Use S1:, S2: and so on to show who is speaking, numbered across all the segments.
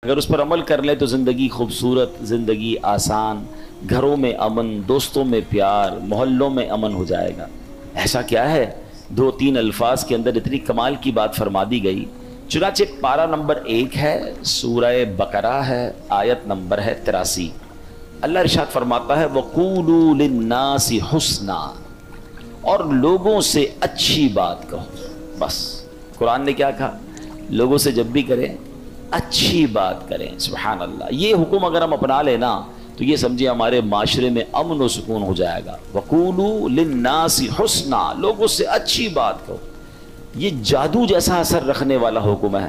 S1: اگر اس پر عمل کر لیں تو زندگی خوبصورت، زندگی آسان، گھروں میں امن، دوستوں میں پیار، محلوں میں امن ہو جائے گا۔ ایسا کیا ہے؟ دو تین الفاظ کے اندر اتنی کمال کی بات فرما دی گئی۔ چنانچہ پارہ نمبر 1 ہے، سورہ بقرہ ہے، آیت نمبر ہے 83۔ اللہ ارشاد فرماتا ہے وَقُولُوا لِلنَّاسِ حُسْنًا، اور لوگوں سے اچھی بات کہو۔ بس قرآن نے کیا کہا؟ لوگوں سے جب بھی کریں اچھی بات کریں۔ سبحان اللہ، یہ حکم اگر ہم اپنا لیں نا تو یہ سمجھے ہمارے معاشرے میں امن و سکون ہو جائے گا۔ وَقُولُوا لِلنَّاسِ حُسْنًا، لوگوں سے اچھی بات کہو۔ یہ جادو جیسا اثر رکھنے والا حکم ہے،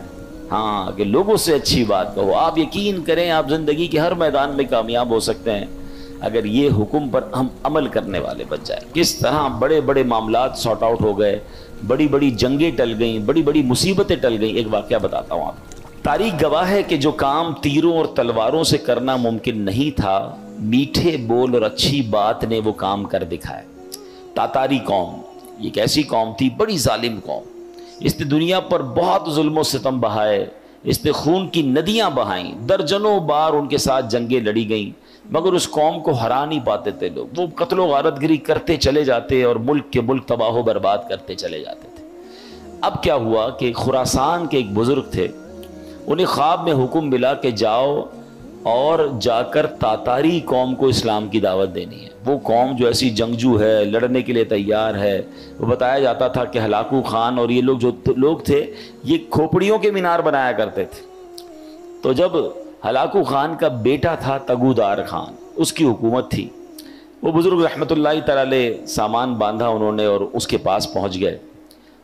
S1: ہاں، کہ لوگوں سے اچھی بات کہو۔ آپ یقین کریں آپ زندگی کے ہر میدان میں کامیاب ہو سکتے ہیں اگر یہ حکم پر ہم عمل کرنے والے بن جائیں۔ کس طرح بڑے بڑے معاملات سارٹ آؤٹ ہو گئے، بڑی بڑی جنگیں ٹل گئیں، بڑی بڑی مصیبتیں ٹل گئیں۔ ایک واقعہ بتاتا ہوں آپ کو۔ تاریخ گواہ ہے کہ جو کام تیروں اور تلواروں سے کرنا ممکن نہیں تھا، میٹھے بول اور اچھی بات نے وہ کام کر دکھائے۔ تاتاری قوم ایک ایسی قوم تھی، بڑی ظالم قوم، اس نے دنیا پر بہت ظلم و ستم بہائے، اس نے خون کی ندیاں بہائیں، درجنوں بار ان کے ساتھ جنگیں لڑی گئیں، مگر اس قوم کو ہرا نہیں پاتے تھے لوگ۔ وہ قتل و غارت گری کرتے چلے جاتے اور ملک کے ملک تباہ و برباد کرتے چلے جاتے تھے۔ اب کیا ہوا کہ خراسان کے ایک بزرگ تھے، انہیں خواب میں حکم ملا کہ جاؤ اور جا کر تاتاری قوم کو اسلام کی دعوت دینی ہے۔ وہ قوم جو ایسی جنگجو ہے، لڑنے کے لیے تیار ہے۔ وہ بتایا جاتا تھا کہ ہلاکو خان اور یہ لوگ جو لوگ تھے یہ کھوپڑیوں کے مینار بنایا کرتے تھے۔ تو جب ہلاکو خان کا بیٹا تھا تگودار خان، اس کی حکومت تھی، وہ بزرگ رحمۃ اللہ تعالی علیہ سامان باندھا انہوں نے اور اس کے پاس پہنچ گئے۔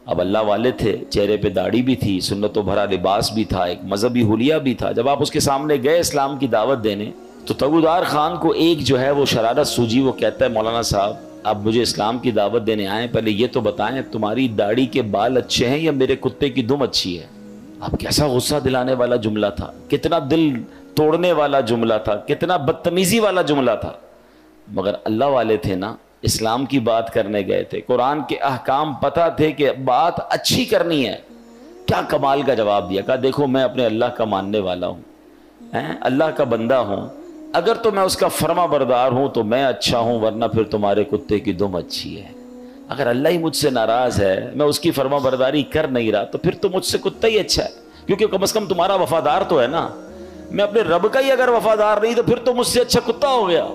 S1: اب اللہ والے تھے، چہرے پہ داڑھی بھی تھی، سنتوں بھرا لباس بھی تھا، ایک مذہبی حلیہ بھی تھا۔ جب آپ اس کے سامنے گئے اسلام کی دعوت دینے تو تگودار خان کو ایک جو ہے وہ شرارت سوجی۔ وہ کہتا ہے مولانا صاحب آپ مجھے اسلام کی دعوت دینے آئیں، پہلے یہ تو بتائیں تمہاری داڑھی کے بال اچھے ہیں یا میرے کتے کی دم اچھی ہے؟ اب کیسا غصہ دلانے والا جملہ تھا، کتنا دل توڑنے والا جملہ تھا، کتنا بدتمیزی والا جملہ تھا، مگر اللہ والے تھے نا، اسلام کی بات کرنے گئے تھے، قرآن کے احکام پتہ تھے کہ بات اچھی کرنی ہے۔ کیا کمال کا جواب دیا، کہا دیکھو میں اپنے اللہ کا ماننے والا ہوں، اللہ کا بندہ ہوں، اگر تو میں اس کا فرما بردار ہوں تو میں اچھا ہوں، ورنہ پھر تمہارے کتے کی دم اچھی ہے۔ اگر اللہ ہی مجھ سے ناراض ہے، میں اس کی فرما برداری کر نہیں رہا، تو پھر تو مجھ سے کتا ہی اچھا ہے، کیونکہ کم از کم تمہارا وفادار تو ہے نا۔ میں اپنے رب کا ہی اگر وفادار نہیں تو پھر تو مجھ سے اچھا کتا ہو گیا۔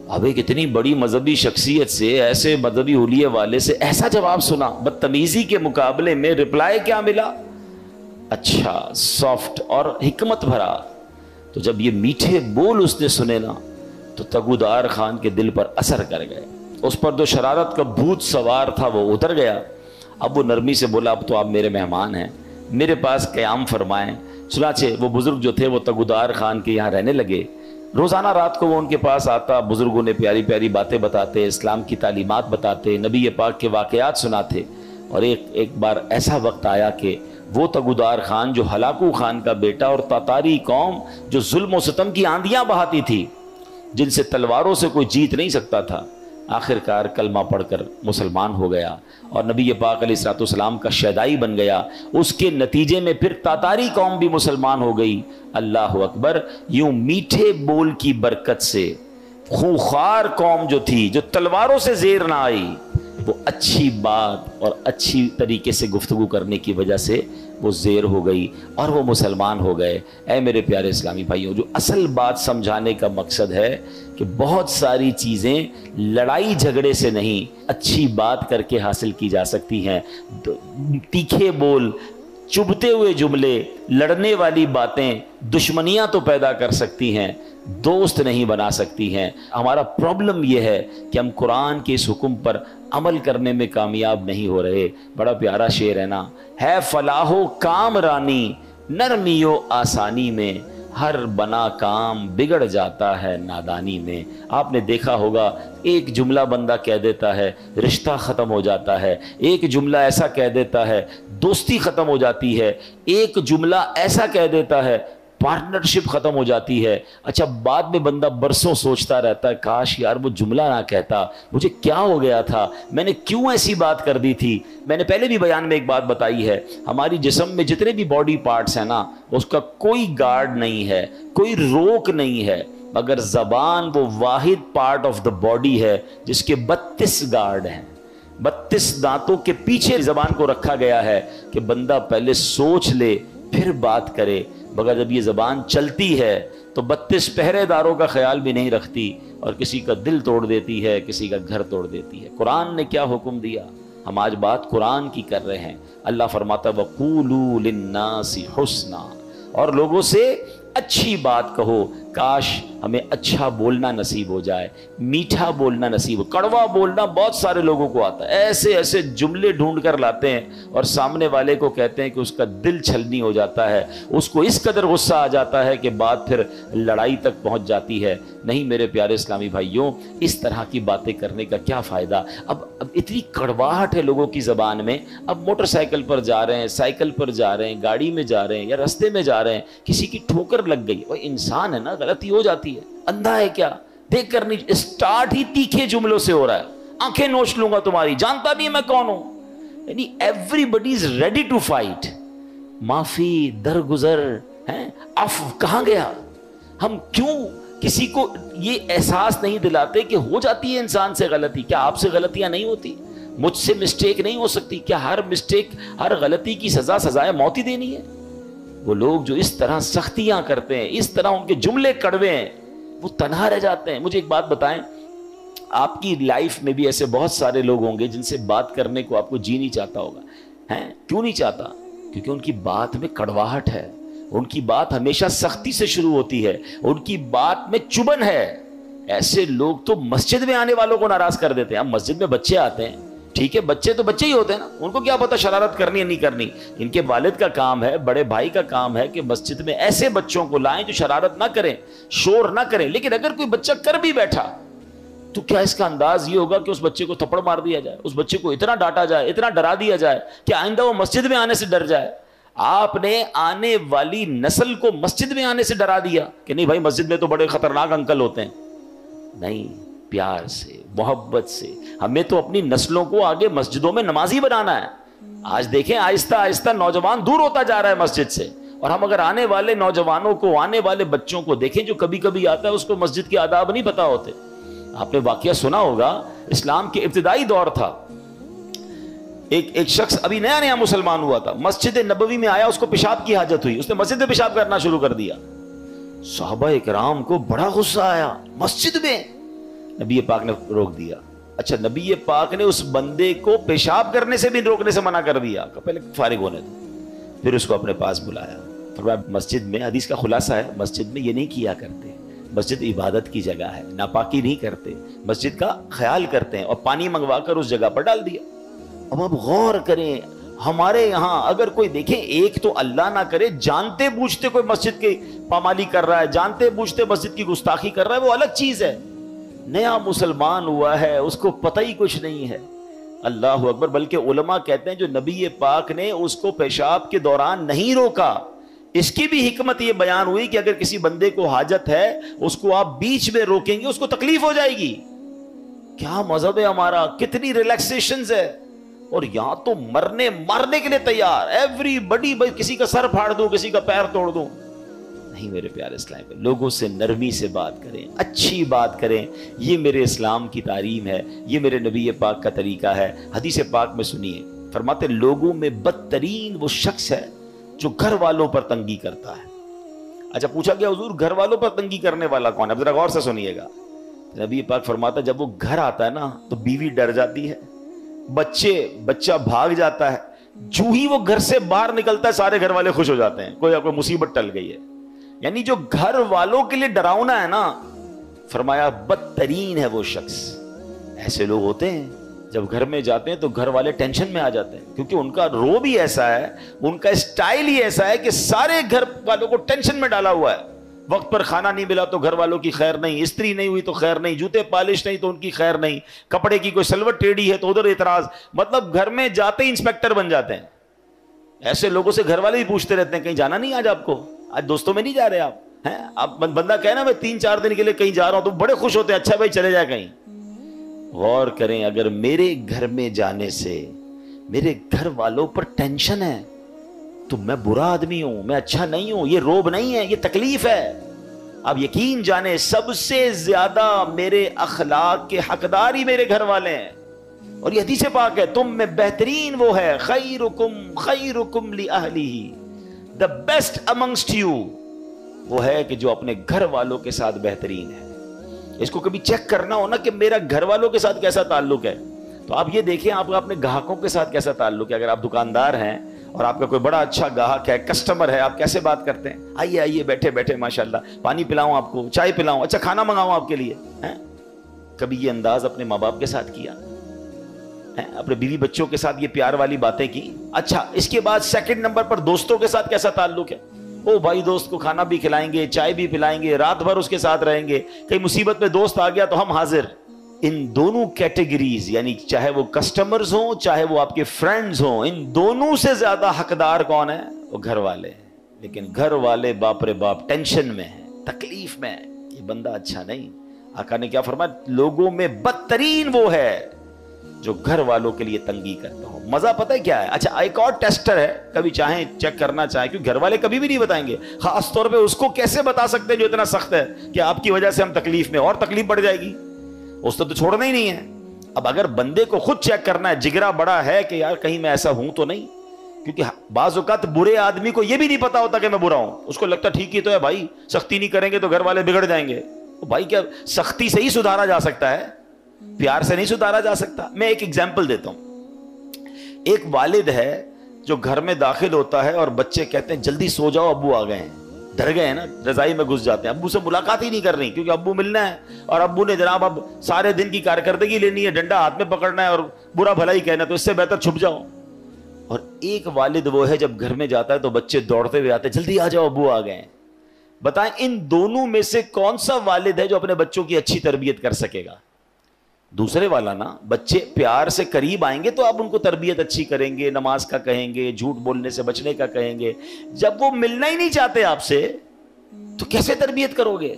S1: اب ایک اتنی بڑی مذہبی شخصیت سے، ایسے مذہبی حلیے والے سے ایسا جواب سنا، بدتمیزی کے مقابلے میں رپلائی کیا ملا؟ اچھا، سافٹ اور حکمت بھرا۔ تو جب یہ میٹھے بول اس نے سنے نا تو تگودار خان کے دل پر اثر کر گئے، اس پر جو شرارت کا بھوت سوار تھا وہ اتر گیا۔ اب وہ نرمی سے بولا اب تو آپ میرے مہمان ہیں، میرے پاس قیام فرمائیں۔ چنانچہ وہ بزرگ جو تھے وہ تگودار خان کے یہاں رہنے لگے۔ روزانہ رات کو وہ ان کے پاس آتا، بزرگوں نے پیاری پیاری باتیں بتاتے، اسلام کی تعلیمات بتاتے، نبی پاک کے واقعات سناتے۔ اور ایک بار ایسا وقت آیا کہ وہ تگودار خان جو ہلاکو خان کا بیٹا اور تاتاری قوم جو ظلم و ستم کی آندیاں بہاتی تھی، جن سے تلواروں سے کوئی جیت نہیں سکتا تھا، آخر کار کلمہ پڑھ کر مسلمان ہو گیا اور نبی پاک علیہ الصلوۃ والسلام کا شیدائی بن گیا۔ اس کے نتیجے میں پھر تاتاری قوم بھی مسلمان ہو گئی۔ اللہ اکبر! یوں میٹھے بول کی برکت سے خونخوار قوم جو تھی، جو تلواروں سے زیر نہ آئی، وہ اچھی بات اور اچھی طریقے سے گفتگو کرنے کی وجہ سے وہ زیر ہو گئی اور وہ مسلمان ہو گئے۔ اے میرے پیارے اسلامی بھائیوں، جو اصل بات سمجھانے کا مقصد ہے کہ بہت ساری چیزیں لڑائی جھگڑے سے نہیں، اچھی بات کر کے حاصل کی جا سکتی ہیں۔ تیکھے بول، چبھتے ہوئے جملے، لڑنے والی باتیں دشمنیاں تو پیدا کر سکتی ہیں، دوست نہیں بنا سکتی ہیں۔ ہمارا پرابلم یہ ہے کہ ہم قرآن کے اس حکم پر عمل کرنے میں کامیاب نہیں ہو رہے۔ بڑا پیارا شعر ہے نا، ہے فلاح و کام رانی نرمی و آسانی میں، ہر بنا کام بگڑ جاتا ہے نادانی میں۔ آپ نے دیکھا ہوگا ایک جملہ بندہ کہہ دیتا ہے رشتہ ختم ہو جاتا ہے، ایک جملہ ایسا کہہ دیتا ہے دوستی ختم ہو جاتی ہے، ایک جملہ ایسا کہہ دیتا ہے پارٹنرشپ ختم ہو جاتی ہے. اچھا بعد میں بندہ برسوں سوچتا رہتا ہے کاش یار وہ جملہ نہ کہتا, مجھے کیا ہو گیا تھا, میں نے کیوں ایسی بات کر دی تھی. میں نے پہلے بھی بیان میں ایک بات بتائی ہے, ہماری جسم میں جتنے بھی باڈی پارٹس ہیں نا اس کا کوئی گارڈ نہیں ہے, کوئی روک نہیں ہے, مگر زبان وہ واحد پارٹ آف دا باڈی ہے جس کے 32 گارڈ ہیں. 32 دانتوں کے پیچھے زبان کو رکھا گیا ہے کہ بندہ پہلے سوچ لے پھر بات کرے, مگر جب یہ زبان چلتی ہے تو 32 پہرے داروں کا خیال بھی نہیں رکھتی اور کسی کا دل توڑ دیتی ہے, کسی کا گھر توڑ دیتی ہے. قرآن نے کیا حکم دیا, ہم آج بات قرآن کی کر رہے ہیں. اللہ فرماتا وَقُولُوا لِلنَّاسِ حُسْنًا, اور لوگوں سے اچھی بات کہو. کاش ہمیں اچھا بولنا نصیب ہو جائے, میٹھا بولنا نصیب ہو. کڑوا بولنا بہت سارے لوگوں کو آتا ہے, ایسے ایسے جملے ڈھونڈ کر لاتے ہیں اور سامنے والے کو کہتے ہیں کہ اس کا دل چھلنی ہو جاتا ہے, اس کو اس قدر غصہ آ جاتا ہے کہ بات پھر لڑائی تک پہنچ جاتی ہے. نہیں میرے پیارے اسلامی بھائیوں, اس طرح کی باتیں کرنے کا کیا فائدہ. اب اتنی کڑواہٹ ہے لوگوں کی زبان میں. اب موٹر سائیکل پر جا رہے ہیں, سائیکل پر جا رہے ہیں, گاڑی میں جا رہے ہیں یا رستے میں جا رہے ہیں, کسی کی ٹھوکر لگ گئی, وہ انسان ہے نا, غلطی ہو جاتی ہے, اندھا ہے کیا, دیکھ کر نہیں. اسٹارٹ ہی تیکھے جملوں سے ہو رہا ہے, آنکھیں نوچ لوں گا تمہاری, جانتا نہیں میں کون ہوں. یعنی everybody is ready to fight. معافی, درگزر ہیں, عفو کہاں گیا. ہم کیوں کسی کو یہ احساس نہیں دلاتے کہ ہو جاتی ہے انسان سے غلطی. کیا آپ سے غلطیاں نہیں ہوتی؟ مجھ سے مسٹیک نہیں ہو سکتی؟ کیا ہر مسٹیک, ہر غلطی کی سزائے موت ہی دینی ہے؟ وہ لوگ جو اس طرح سختیاں کرتے ہیں, اس طرح ان کے جملے کڑوے ہیں, وہ تنہا رہ جاتے ہیں. مجھے ایک بات بتائیں, آپ کی لائف میں بھی ایسے بہت سارے لوگ ہوں گے جن سے بات کرنے کو آپ کو جی نہیں چاہتا ہوگا. ہیں کیوں نہیں چاہتا؟ کیونکہ ان کی بات میں کڑواہٹ ہے, ان کی بات ہمیشہ سختی سے شروع ہوتی ہے, ان کی بات میں چبن ہے. ایسے لوگ تو مسجد میں آنے والوں کو ناراض کر دیتے ہیں. اب مسجد میں بچے آتے ہیں, ٹھیک ہے, بچے تو بچے ہی ہوتے ہیں نا, ان کو کیا پتا شرارت کرنی ہے نہیں کرنی. ان کے والد کا کام ہے, بڑے بھائی کا کام ہے کہ مسجد میں ایسے بچوں کو لائیں جو شرارت نہ کریں, شور نہ کریں. لیکن اگر کوئی بچہ کر بھی بیٹھا تو کیا اس کا انداز یہ ہوگا کہ اس بچے کو تھپڑ مار دیا جائے, اس بچے کو اتنا ڈانٹا جائے, اتنا ڈرا دیا جائے کہ آئندہ وہ مسجد میں آنے سے ڈر جائے. آپ نے آنے والی نسل کو مسجد میں آنے سے ڈرا دیا کہ نہیں بھائی مسجد میں تو بڑے خطرناک انکل ہوتے ہیں. نہیں, پیار سے, محبت سے. ہمیں تو اپنی نسلوں کو آگے مسجدوں میں نمازی بنانا ہے. آج دیکھیں آہستہ آہستہ نوجوان دور ہوتا جا رہا ہے مسجد سے, اور ہم اگر آنے والے نوجوانوں کو, آنے والے بچوں کو دیکھیں جو کبھی کبھی آتا ہے اس کو مسجد کے آداب نہیں پتا ہوتے. آپ نے واقعہ سنا ہوگا, اسلام کے ابتدائی دور تھا, ایک شخص ابھی نیا نیا مسلمان ہوا تھا, مسجد نبوی میں آیا, اس کو پیشاب کی حاجت ہوئی, اس نے مسجد میں پیشاب کرنا شروع کر دیا. صحابہ اکرام کو بڑا غصہ آیا, مسجد میں. نبی پاک نے روک دیا. اچھا, نبی پاک نے اس بندے کو پیشاب کرنے سے بھی روکنے سے منع کر دیا کہ پہلے فارغ ہونے دو. پھر اس کو اپنے پاس بلایا, فرمایا مسجد میں, حدیث کا خلاصہ ہے, مسجد میں یہ نہیں کیا کرتے, مسجد عبادت کی جگہ ہے, ناپاکی نہیں کرتے, مسجد کا خیال کرتے ہیں. اور پانی منگوا کر اس جگہ پر ڈال دیا. اب آپ غور کریں, ہمارے یہاں اگر کوئی دیکھیں, ایک تو اللہ نہ کرے جانتے بوجھتے کوئی مسجد کی پامالی کر رہا ہے, جانتے بوجھتے مسجد کی گستاخی کر رہا ہے, وہ الگ چیز ہے. نیا مسلمان ہوا ہے, اس کو پتہ ہی کچھ نہیں ہے. اللہ اکبر. بلکہ علماء کہتے ہیں جو نبی پاک نے اس کو پیشاب کے دوران نہیں روکا, اس کی بھی حکمت یہ بیان ہوئی کہ اگر کسی بندے کو حاجت ہے, اس کو آپ بیچ میں روکیں گے اس کو تکلیف ہو جائے گی. کیا مذہب ہے ہمارا, کتنی ریلیکسیشنز ہے. اور یہاں تو مارنے کے لیے تیار, ایوری بڈی, کسی کا سر پھاڑ دوں, کسی کا پیر توڑ دوں. نہیں میرے پیارے اسلام پہ, لوگوں سے نرمی سے بات کریں, اچھی بات کریں. یہ میرے اسلام کی تعلیم ہے, یہ میرے نبی پاک کا طریقہ ہے. حدیث پاک میں سنیے, فرماتے لوگوں میں بدترین وہ شخص ہے جو گھر والوں پر تنگی کرتا ہے. اچھا, پوچھا گیا حضور گھر والوں پر تنگی کرنے والا کون ہے؟ اب ذرا غور سے سنیے گا. نبی پاک فرماتا جب وہ گھر آتا ہے نا تو بیوی ڈر جاتی ہے, بچہ بھاگ جاتا ہے, جو ہی وہ گھر سے باہر نکلتا ہے سارے گھر والے خوش ہو جاتے ہیں, کوئی مصیبت ٹل گئی ہے. یعنی جو گھر والوں کے لیے ڈراؤنا ہے نا, فرمایا بدترین ہے وہ شخص. ایسے لوگ ہوتے ہیں جب گھر میں جاتے ہیں تو گھر والے ٹینشن میں آ جاتے ہیں, کیونکہ ان کا رو بھی ایسا ہے, ان کا اسٹائل ہی ایسا ہے کہ سارے گھر والوں کو ٹینشن میں ڈالا ہوا ہے. وقت پر کھانا نہیں ملا تو گھر والوں کی خیر نہیں, استری نہیں ہوئی تو خیر نہیں, جوتے پالش نہیں تو ان کی خیر نہیں, کپڑے کی کوئی سلوٹ ٹیڑھی ہے تو ادھر اعتراض. مطلب گھر میں جاتے ہی انسپیکٹر بن جاتے ہیں. ایسے لوگوں سے گھر والے بھی پوچھتے رہتے ہیں کہیں جانا نہیں آج آپ کو, آج دوستوں میں نہیں جا رہے آپ ہیں؟ آپ بندہ کہے نا میں 3-4 دن کے لیے کہیں جا رہا ہوں تو بڑے خوش ہوتے ہیں، اچھا بھائی چلے جائے کہیں. غور کریں، اگر میرے گھر میں جانے سے میرے گھر والوں پر ٹینشن ہے تو میں برا آدمی ہوں، میں اچھا نہیں ہوں. یہ روب نہیں ہے، یہ تکلیف ہے. اب یقین جانے سب سے زیادہ میرے اخلاق کے حقدار ہی میرے گھر والے ہیں. اور یہ حدیث پاک ہے، تم میں بہترین وہ ہے خیرکم لأہلہ، the best amongst you وہ ہے کہ جو اپنے گھر والوں کے ساتھ بہترین ہے. اس کو کبھی چیک کرنا ہو نا کہ میرا گھر والوں کے ساتھ کیسا تعلق ہے، تو آپ یہ دیکھیں آپ کا اپنے گاہکوں کے ساتھ کیسا تعلق ہے. اگر آپ دکاندار ہیں اور آپ کا کوئی بڑا اچھا گاہک ہے، کسٹمر ہے، آپ کیسے بات کرتے ہیں؟ آئیے آئیے، بیٹھے بیٹھے، ماشاءاللہ پانی پلاؤں آپ کو، چائے پلاؤں، اچھا کھانا منگاؤں آپ کے لیے. کبھی یہ انداز اپنے ماں باپ کے ساتھ کیا؟ اپنے بیوی بچوں کے ساتھ یہ پیار والی باتیں کی؟ اچھا اس کے بعد سیکنڈ نمبر پر دوستوں کے ساتھ کیسا تعلق ہے؟ او بھائی دوست کو کھانا بھی کھلائیں گے، چائے بھی پلائیں گے، رات بھر اس کے ساتھ رہیں گے، کہیں مصیبت میں دوست آ گیا تو ہم حاضر. ان دونوں کیٹیگریز یعنی چاہے وہ کسٹمرز ہوں چاہے وہ آپ کے فرینڈز ہوں، ان دونوں سے زیادہ حقدار کون ہے؟ وہ گھر والے ہیں. لیکن گھر والے باپ رے باپ ٹینشن میں ہیں، تکلیف میں ہیں، یہ بندہ اچھا نہیں. آقا نے کیا فرمایا؟ لوگوں میں بدترین وہ ہے جو گھر والوں کے لیے تنگی کرتا ہوں. مزہ پتہ ہے کیا ہے؟ اچھا ایک اور ٹیسٹر ہے، کبھی چاہیں چیک کرنا چاہیں، کیونکہ گھر والے کبھی بھی نہیں بتائیں گے. خاص طور پہ اس کو کیسے بتا سکتے ہیں جو اتنا سخت ہے کہ آپ کی وجہ سے ہم تکلیف میں، اور تکلیف بڑھ جائے گی، اس تو چھوڑنا ہی نہیں ہے. اب اگر بندے کو خود چیک کرنا ہے، جگرا بڑا ہے کہ یار کہیں میں ایسا ہوں تو نہیں، کیونکہ بعض اوقات برے آدمی کو یہ بھی نہیں پتا ہوتا کہ میں برا ہوں. اس کو لگتا ٹھیک ہی تو ہے بھائی، سختی نہیں کریں گے تو گھر والے بگڑ جائیں گے. بھائی کیا سختی سے ہی سدھارا جا سکتا ہے، پیار سے نہیں سدھارا جا سکتا. میں ایک ایگزامپل دیتا ہوں. ایک والد ہے جو گھر میں داخل ہوتا ہے اور بچے کہتے ہیں جلدی سو جاؤ ابو آ گئے ہیں. ڈر گئے ہیں نا، رضائی میں گھس جاتے ہیں، ابو سے ملاقات ہی نہیں کرنی کیونکہ ابو ملنا ہے اور ابو نے جناب اب سارے دن کی کارکردگی لینی ہے، ڈنڈا ہاتھ میں پکڑنا ہے اور برا بھلا ہی کہنا، تو اس سے بہتر چھپ جاؤ. اور ایک والد وہ ہے جب گھر میں جاتا ہے تو بچے دوڑتے ہوئے آتے ہیں جلدی آ جاؤ ابو آ گئے ہیں. بتائیں ان دونوں میں سے کون سا والد ہے جو اپنے بچوں کی اچھی تربیت کر سکے گا؟ دوسرے والا نا. بچے پیار سے قریب آئیں گے تو آپ ان کو تربیت اچھی کریں گے، نماز کا کہیں گے، جھوٹ بولنے سے بچنے کا کہیں گے. جب وہ ملنا ہی نہیں چاہتے آپ سے تو کیسے تربیت کرو گے؟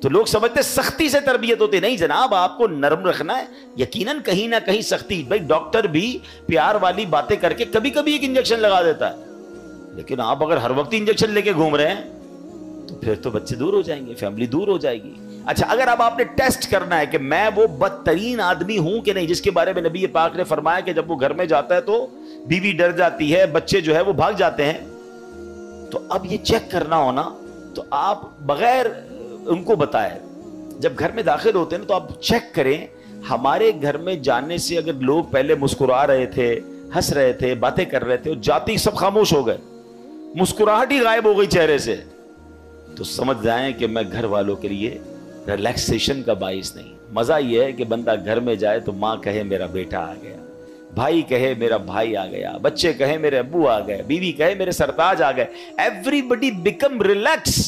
S1: تو لوگ سمجھتے سختی سے تربیت ہوتی، نہیں جناب، آپ کو نرم رکھنا ہے. یقیناً کہیں نہ کہیں سختی، بھائی ڈاکٹر بھی پیار والی باتیں کر کے کبھی کبھی ایک انجیکشن لگا دیتا ہے، لیکن آپ اگر ہر وقت انجیکشن لے کے گھوم رہے ہیں تو پھر تو بچے دور ہو جائیں گے، فیملی دور ہو جائے گی. اچھا اگر اب آپ نے ٹیسٹ کرنا ہے کہ میں وہ بدترین آدمی ہوں کہ نہیں جس کے بارے میں نبی پاک نے فرمایا کہ جب وہ گھر میں جاتا ہے تو بیوی ڈر جاتی ہے، بچے جو ہے وہ بھاگ جاتے ہیں، تو اب یہ چیک کرنا ہونا تو آپ بغیر ان کو بتائے جب گھر میں داخل ہوتے ہیں نا تو آپ چیک کریں. ہمارے گھر میں جانے سے اگر لوگ پہلے مسکرا رہے تھے، ہنس رہے تھے، باتیں کر رہے تھے، اور جاتے ہی سب خاموش ہو گئے، مسکراہٹ ہی غائب ہو گئی چہرے سے، تو سمجھ جائیں کہ میں گھر والوں کے لیے ریلیکسیشن کا باعث نہیں. مزہ یہ ہے کہ بندہ گھر میں جائے تو ماں کہے میرا بیٹا آ گیا، بھائی کہے میرا بھائی آ گیا، بچے کہے میرے ابو آ گئے، بیوی کہے میرے سرتاج آ گئے. ایوری بڈی بیکم ریلیکس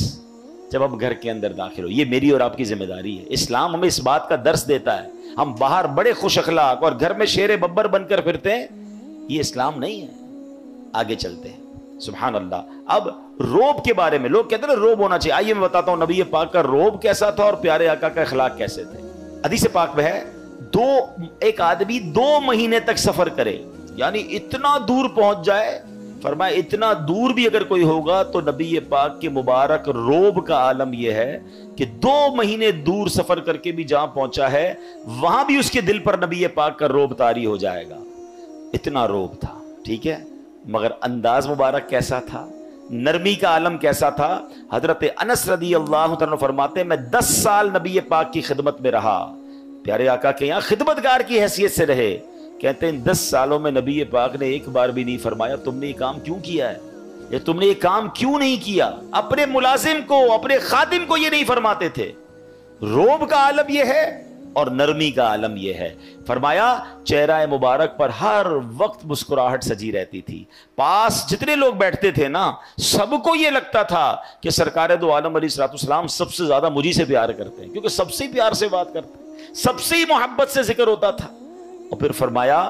S1: جب آپ گھر کے اندر داخل ہو. یہ میری اور آپ کی ذمہ داری ہے. اسلام ہمیں اس بات کا درس دیتا ہے. ہم باہر بڑے خوش اخلاق اور گھر میں شیر ببر بن کر پھرتے ہیں، یہ اسلام نہیں ہے. آگے چلتے ہیں. سبحان اللہ. اب روب کے بارے میں لوگ کہتے ہیں نا روب ہونا چاہیے. آئیے میں بتاتا ہوں نبی پاک کا روب کیسا تھا اور پیارے آقا کا اخلاق کیسے تھے. حدیث پاک میں ہے ایک آدمی 2 مہینے تک سفر کرے، یعنی اتنا دور پہنچ جائے. فرمایا اتنا دور بھی اگر کوئی ہوگا تو نبی پاک کے مبارک روب کا عالم یہ ہے کہ 2 مہینے دور سفر کر کے بھی جہاں پہنچا ہے وہاں بھی اس کے دل پر نبی پاک کا روب طاری ہو جائے گا. اتنا روب تھا. ٹھیک ہے، مگر انداز مبارک کیسا تھا، نرمی کا عالم کیسا تھا. حضرت انس رضی اللہ تعالیٰ فرماتے ہیں میں 10 سال نبی پاک کی خدمت میں رہا، پیارے آقا کے یہاں خدمتگار کی حیثیت سے رہے. کہتے ہیں 10 سالوں میں نبی پاک نے ایک بار بھی نہیں فرمایا تم نے یہ کام کیوں کیا ہے، یا تم نے یہ کام کیوں نہیں کیا. اپنے ملازم کو، اپنے خادم کو یہ نہیں فرماتے تھے. روب کا عالم یہ ہے اور نرمی کا عالم یہ ہے. فرمایا چہرہ مبارک پر ہر وقت مسکراہٹ سجی رہتی تھی. پاس جتنے لوگ بیٹھتے تھے نا سب کو یہ لگتا تھا کہ سرکار دو عالم علیہ السلام سب سے زیادہ مجھے سے پیار کرتے ہیں، کیونکہ سب سے پیار سے بات کرتے ہیں، سب سے ہی محبت سے ذکر ہوتا تھا. اور پھر فرمایا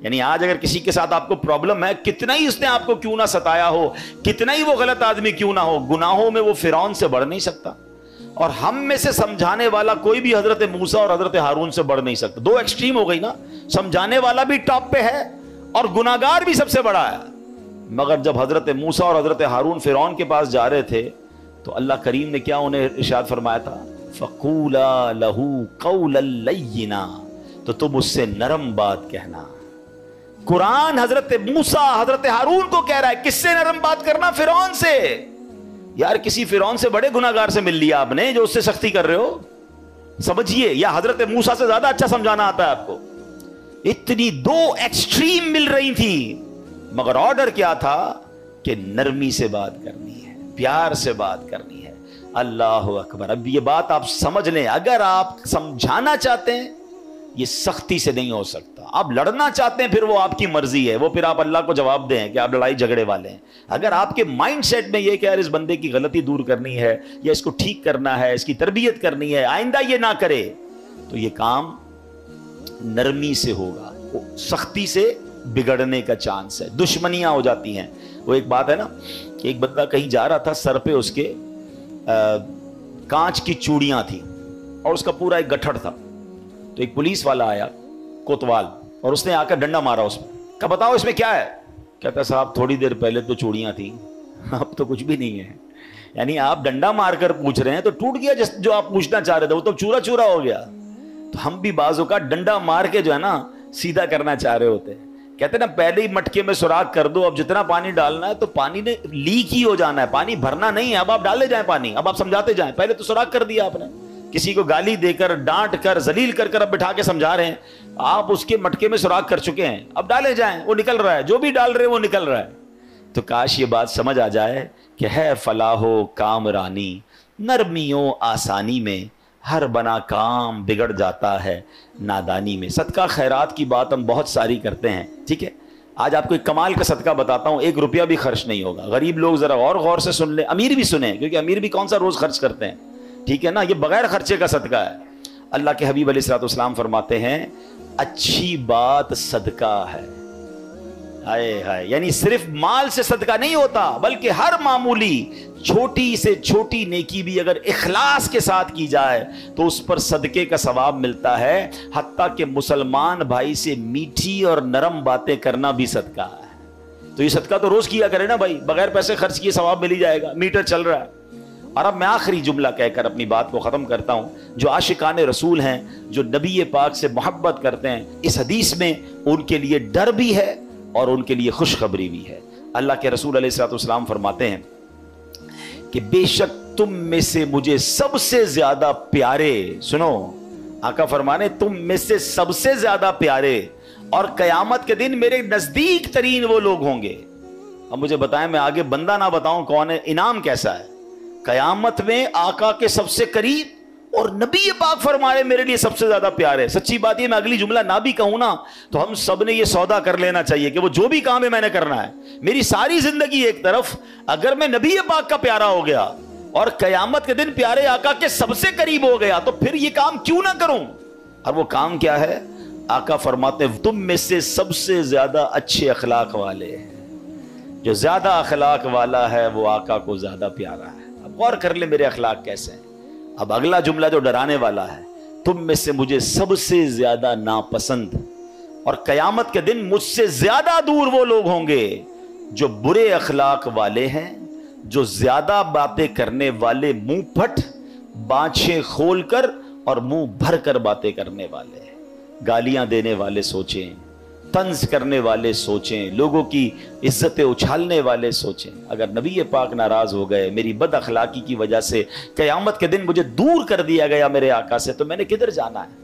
S1: یعنی آج اگر کسی کے ساتھ آپ کو پرابلم ہے، کتنا ہی اس نے آپ کو کیوں نہ ستایا ہو، کتنا ہی وہ غلط آدمی کیوں نہ ہو، گناہوں میں وہ فرعون سے بڑھ نہیں سکتا. اور ہم میں سے سمجھانے والا کوئی بھی حضرت موسیٰ اور حضرت ہارون سے بڑھ نہیں سکتا. دو ایکسٹریم ہو گئی نا، سمجھانے والا بھی ٹاپ پہ ہے اور گناہگار بھی سب سے بڑا ہے. مگر جب حضرت موسیٰ اور حضرت ہارون فرعون کے پاس جا رہے تھے تو اللہ کریم نے کیا انہیں ارشاد فرمایا تھا؟ فَقُولَا لَهُ قَوْلًا لَيِّنًا، تو تم اس سے نرم بات کہنا. قرآن حضرت موسیٰ حضرت ہارون کو کہہ رہا ہے کس سے نرم بات کرنا؟ فرعون سے. یار کسی فرعون سے بڑے گناہگار سے مل لیا آپ نے جو اس سے سختی کر رہے ہو. سمجھیے، یا حضرت موسیٰ سے زیادہ اچھا سمجھانا آتا ہے آپ کو. اتنی دو ایکسٹریم مل رہی تھی، مگر آرڈر کیا تھا کہ نرمی سے بات کرنی ہے، پیار سے بات کرنی ہے. اللہ اکبر. اب یہ بات آپ سمجھ لیں، اگر آپ سمجھانا چاہتے ہیں یہ سختی سے نہیں ہو سکتا. آپ لڑنا چاہتے ہیں پھر وہ آپ کی مرضی ہے، وہ پھر آپ اللہ کو جواب دیں کہ آپ لڑائی جھگڑے والے ہیں. اگر آپ کے مائنڈ سیٹ میں یہ کہ یار اس بندے کی غلطی دور کرنی ہے یا اس کو ٹھیک کرنا ہے، اس کی تربیت کرنی ہے، آئندہ یہ نہ کرے، تو یہ کام نرمی سے ہوگا. سختی سے بگڑنے کا چانس ہے، دشمنیاں ہو جاتی ہیں. وہ ایک بات ہے نا کہ ایک بندہ کہیں جا رہا تھا، سر پہ اس کے کانچ کی چوڑیاں تھیں اور اس کا پورا ایک گٹھڑ تھا. تو ایک پولیس والا آیا کوتوال اور اس نے آ کر ڈنڈا مارا اس میں. کہا بتاؤ اس میں کیا ہے؟ کہتا صاحب تھوڑی دیر پہلے تو چوڑیاں تھیں، اب تو کچھ بھی نہیں ہے. یعنی آپ ڈنڈا مار کر پوچھ رہے ہیں تو ٹوٹ گیا جو آپ پوچھنا چاہ رہے تھے، وہ تو چورا چورا ہو گیا. تو ہم بھی بعضوں کا ڈنڈا مار کے جو ہے نا سیدھا کرنا چاہ رہے ہوتے ہیں. کہتے ہیں نا پہلے ہی مٹکے میں سوراخ کر دو، اب جتنا پانی ڈالنا ہے تو پانی نے لیک ہی ہو جانا ہے، پانی بھرنا نہیں ہے. اب آپ ڈالے جائیں پانی، اب آپ سمجھاتے جائیں. پہلے تو سوراخ کر دیا آپ نے، کسی کو گالی دے کر ڈانٹ کر ذلیل کر کر اب بٹھا کے سمجھا رہے ہیں. آپ اس کے مٹکے میں سوراخ کر چکے ہیں، اب ڈالے جائیں، وہ نکل رہا ہے، جو بھی ڈال رہے ہیں وہ نکل رہا ہے. تو کاش یہ بات سمجھ آ جائے کہ ہے فلاح و کامرانی، نرمیوں آسانی میں، ہر بنا کام بگڑ جاتا ہے نادانی میں. صدقہ خیرات کی بات ہم بہت ساری کرتے ہیں، ٹھیک ہے. آج آپ کو ایک کمال کا صدقہ بتاتا ہوں، 1 روپیہ بھی خرچ نہیں ہوگا. غریب لوگ ذرا اور غور سے سن لیں، امیر بھی سنیں، کیونکہ امیر بھی کون سا روز خرچ کرتے ہیں، ٹھیک ہے نا. یہ بغیر خرچے کا صدقہ ہے. اللہ کے حبیب علیہ الصلوۃ والسلام فرماتے ہیں اچھی بات صدقہ ہے. ہائے ہائے، یعنی صرف مال سے صدقہ نہیں ہوتا، بلکہ ہر معمولی چھوٹی سے چھوٹی نیکی بھی اگر اخلاص کے ساتھ کی جائے تو اس پر صدقے کا ثواب ملتا ہے. حتیٰ کہ مسلمان بھائی سے میٹھی اور نرم باتیں کرنا بھی صدقہ ہے. تو یہ صدقہ تو روز کیا کرے نا بھائی، بغیر پیسے خرچ کیے ثواب مل ہی جائے گا. میٹر چل رہا ہے. اور اب میں آخری جملہ کہہ کر اپنی بات کو ختم کرتا ہوں. جو عاشقان رسول ہیں، جو نبی پاک سے محبت کرتے ہیں، اس حدیث میں ان کے لیے ڈر بھی ہے اور ان کے لیے خوشخبری بھی ہے. اللہ کے رسول علیہ الصلوۃ والسلام فرماتے ہیں کہ بے شک تم میں سے مجھے سب سے زیادہ پیارے، سنو آقا فرمانے تم میں سے سب سے زیادہ پیارے اور قیامت کے دن میرے نزدیک ترین وہ لوگ ہوں گے. اب مجھے بتائیں، میں آگے بندہ نہ بتاؤں کون ہے، انعام کیسا ہے. قیامت میں آقا کے سب سے قریب اور نبی پاک فرمائے میرے لیے سب سے زیادہ پیارے. سچی بات یہ میں اگلی جملہ نہ بھی کہوں نا تو ہم سب نے یہ سودا کر لینا چاہیے کہ وہ جو بھی کام ہے میں نے کرنا ہے. میری ساری زندگی ایک طرف، اگر میں نبی پاک کا پیارا ہو گیا اور قیامت کے دن پیارے آقا کے سب سے قریب ہو گیا تو پھر یہ کام کیوں نہ کروں. اور وہ کام کیا ہے؟ آقا فرماتے ہیں تم میں سے سب سے زیادہ اچھے اخلاق والے ہیں. جو زیادہ اخلاق والا ہے وہ آقا کو زیادہ پیارا ہے. اب غور کر لیں میرے اخلاق کیسے ہیں. اب اگلا جملہ جو ڈرانے والا ہے، تم میں سے مجھے سب سے زیادہ ناپسند اور قیامت کے دن مجھ سے زیادہ دور وہ لوگ ہوں گے جو برے اخلاق والے ہیں، جو زیادہ باتیں کرنے والے، منہ پھٹ، بانچیں کھول کر اور منہ بھر کر باتیں کرنے والے، گالیاں دینے والے سوچیں، طنز کرنے والے سوچیں، لوگوں کی عزتیں اچھالنے والے سوچیں. اگر نبی پاک ناراض ہو گئے، میری بد اخلاقی کی وجہ سے قیامت کے دن مجھے دور کر دیا گیا میرے آقا سے، تو میں نے کدھر جانا ہے.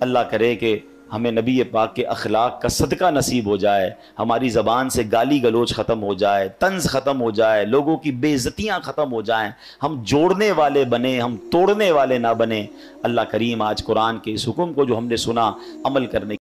S1: اللہ کرے کہ ہمیں نبی پاک کے اخلاق کا صدقہ نصیب ہو جائے، ہماری زبان سے گالی گلوچ ختم ہو جائے، طنز ختم ہو جائے، لوگوں کی بے عزتیاں ختم ہو جائیں، ہم جوڑنے والے بنیں، ہم توڑنے والے نہ بنیں. اللہ کریم آج قرآن کے اس حکم کو جو ہم نے سنا عمل کرنے